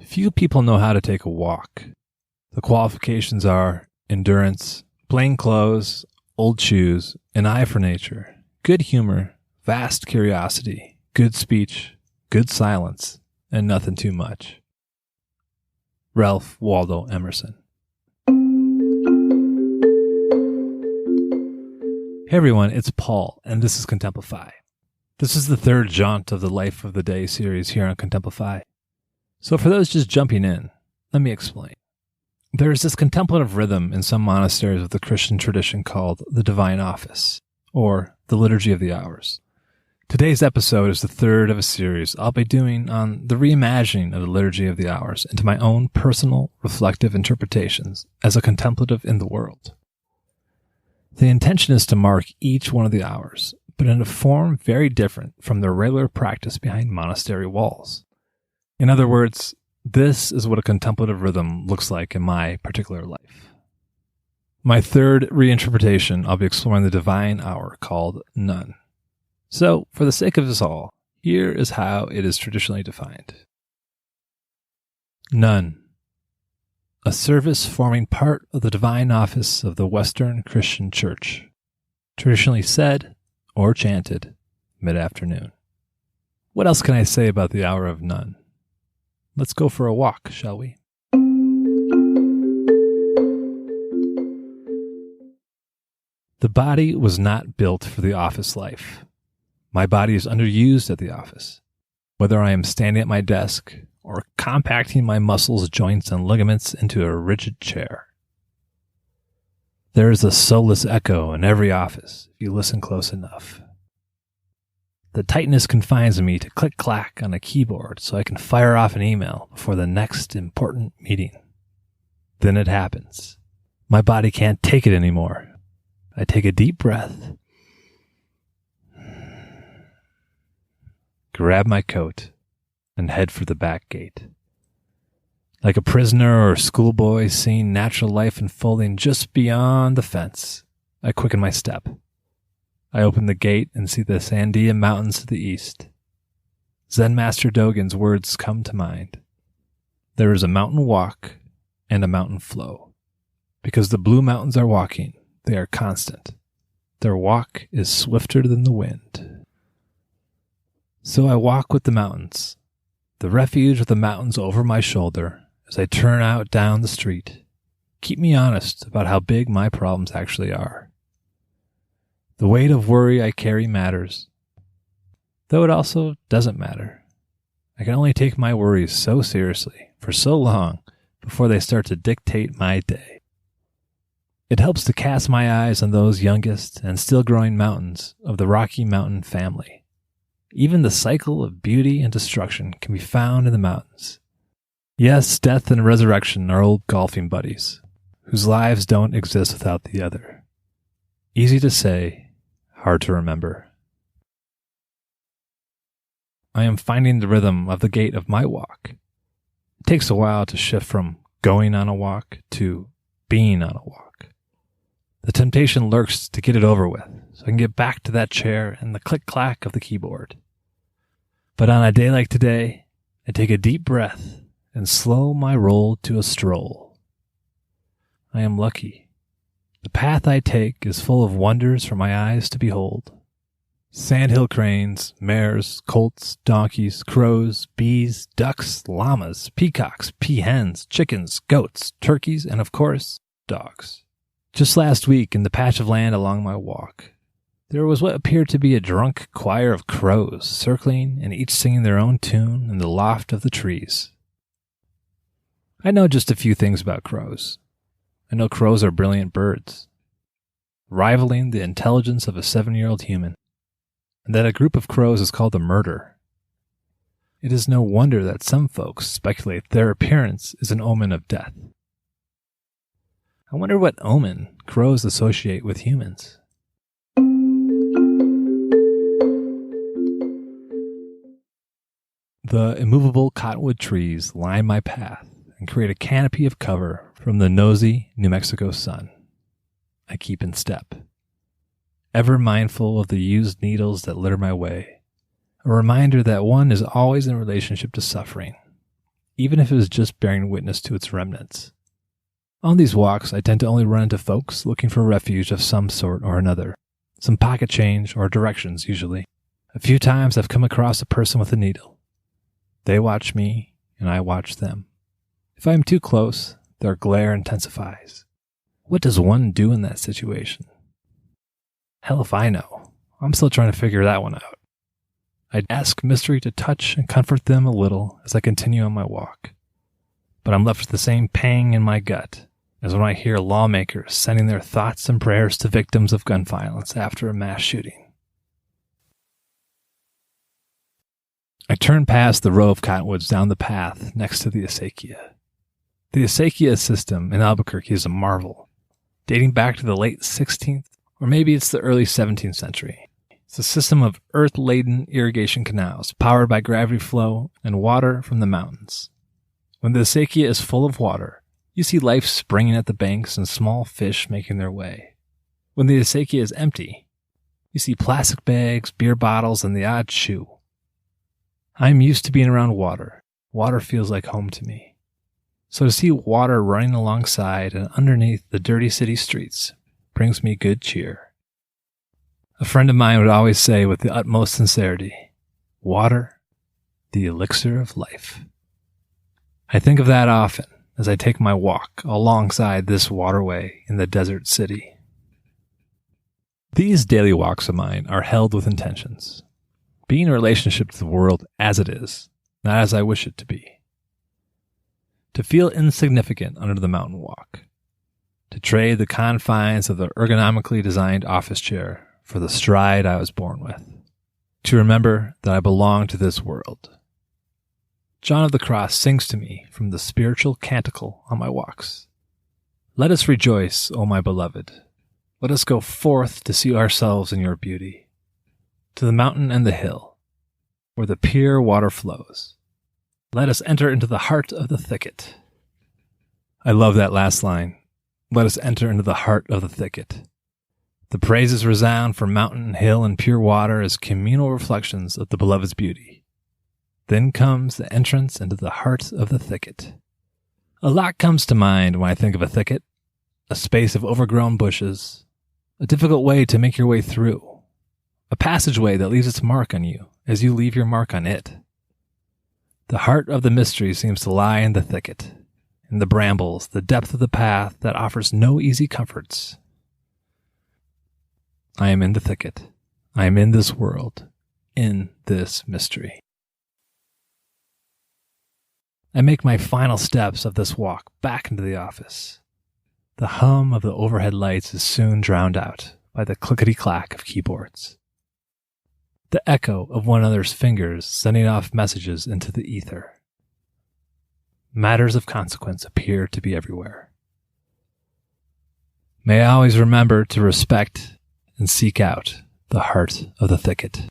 Few people know how to take a walk. The qualifications are endurance, plain clothes, old shoes, an eye for nature, good humor, vast curiosity, good speech, good silence, and nothing too much. Ralph Waldo Emerson. Hey everyone, it's Paul, and this is Contemplify. This is the third jaunt of the Life of the Day series here on Contemplify. So for those just jumping in, let me explain. There is this contemplative rhythm in some monasteries of the Christian tradition called the Divine Office, or the Liturgy of the Hours. Today's episode is the third of a series I'll be doing on the reimagining of the Liturgy of the Hours into my own personal, reflective interpretations as a contemplative in the world. The intention is to mark each one of the hours, but in a form very different from the regular practice behind monastery walls. In other words, this is what a contemplative rhythm looks like in my particular life. My third reinterpretation, I'll be exploring the divine hour called None. So, for the sake of us all, here is how it is traditionally defined. None. A service forming part of the divine office of the Western Christian Church, traditionally said or chanted mid-afternoon. What else can I say about the hour of None? Let's go for a walk, shall we? The body was not built for the office life. My body is underused at the office, whether I am standing at my desk or compacting my muscles, joints, and ligaments into a rigid chair. There is a soulless echo in every office if you listen close enough. The tightness confines me to click-clack on a keyboard so I can fire off an email before the next important meeting. Then it happens. My body can't take it anymore. I take a deep breath, grab my coat, and head for the back gate. Like a prisoner or schoolboy seeing natural life unfolding just beyond the fence, I quicken my step. I open the gate and see the Sandia Mountains to the east. Zen Master Dogen's words come to mind. There is a mountain walk and a mountain flow. Because the blue mountains are walking, they are constant. Their walk is swifter than the wind. So I walk with the mountains, the refuge of the mountains over my shoulder as I turn out down the street. Keep me honest about how big my problems actually are. The weight of worry I carry matters, though it also doesn't matter. I can only take my worries so seriously for so long before they start to dictate my day. It helps to cast my eyes on those youngest and still growing mountains of the Rocky Mountain family. Even the cycle of beauty and destruction can be found in the mountains. Yes, death and resurrection are old golfing buddies, whose lives don't exist without the other. Easy to say, hard to remember. I am finding the rhythm of the gait of my walk. It takes a while to shift from going on a walk to being on a walk. The temptation lurks to get it over with, so I can get back to that chair and the click-clack of the keyboard. But on a day like today, I take a deep breath and slow my roll to a stroll. I am lucky. The path I take is full of wonders for my eyes to behold. Sandhill cranes, mares, colts, donkeys, crows, bees, ducks, llamas, peacocks, peahens, chickens, goats, turkeys, and of course, dogs. Just last week, in the patch of land along my walk, there was what appeared to be a drunk choir of crows circling and each singing their own tune in the loft of the trees. I know just a few things about crows. I know crows are brilliant birds, rivaling the intelligence of a 7-year-old human, and that a group of crows is called a murder. It is no wonder that some folks speculate their appearance is an omen of death. I wonder what omen crows associate with humans. The immovable cottonwood trees line my path and create a canopy of cover from the nosy New Mexico sun. I keep in step, ever mindful of the used needles that litter my way, a reminder that one is always in relationship to suffering, even if it was just bearing witness to its remnants. On these walks, I tend to only run into folks looking for refuge of some sort or another, some pocket change or directions usually. A few times I've come across a person with a needle. They watch me, and I watch them. If I am too close, their glare intensifies. What does one do in that situation? Hell if I know. I'm still trying to figure that one out. I'd ask Mystery to touch and comfort them a little as I continue on my walk. But I'm left with the same pang in my gut as when I hear lawmakers sending their thoughts and prayers to victims of gun violence after a mass shooting. I turn past the row of cottonwoods down the path next to the acequia. The acequia system in Albuquerque is a marvel, dating back to the late 16th, or maybe it's the early 17th century. It's a system of earth-laden irrigation canals powered by gravity flow and water from the mountains. When the acequia is full of water, you see life springing at the banks and small fish making their way. When the acequia is empty, you see plastic bags, beer bottles, and the odd shoe. I'm used to being around water. Water feels like home to me. So to see water running alongside and underneath the dirty city streets brings me good cheer. A friend of mine would always say with the utmost sincerity, water, the elixir of life. I think of that often as I take my walk alongside this waterway in the desert city. These daily walks of mine are held with intentions. Be in a relationship to the world as it is, not as I wish it to be. To feel insignificant under the mountain walk. To trade the confines of the ergonomically designed office chair for the stride I was born with. To remember that I belong to this world. John of the Cross sings to me from the spiritual canticle on my walks. Let us rejoice, O my beloved. Let us go forth to see ourselves in your beauty. To the mountain and the hill, where the pure water flows. Let us enter into the heart of the thicket. I love that last line. Let us enter into the heart of the thicket. The praises resound for mountain, hill, and pure water as communal reflections of the beloved's beauty. Then comes the entrance into the heart of the thicket. A lot comes to mind when I think of a thicket, a space of overgrown bushes, a difficult way to make your way through, a passageway that leaves its mark on you as you leave your mark on it. The heart of the mystery seems to lie in the thicket, in the brambles, the depth of the path that offers no easy comforts. I am in the thicket. I am in this world, in this mystery. I make my final steps of this walk back into the office. The hum of the overhead lights is soon drowned out by the clickety-clack of keyboards. The echo of one another's fingers sending off messages into the ether. Matters of consequence appear to be everywhere. May I always remember to respect and seek out the heart of the thicket.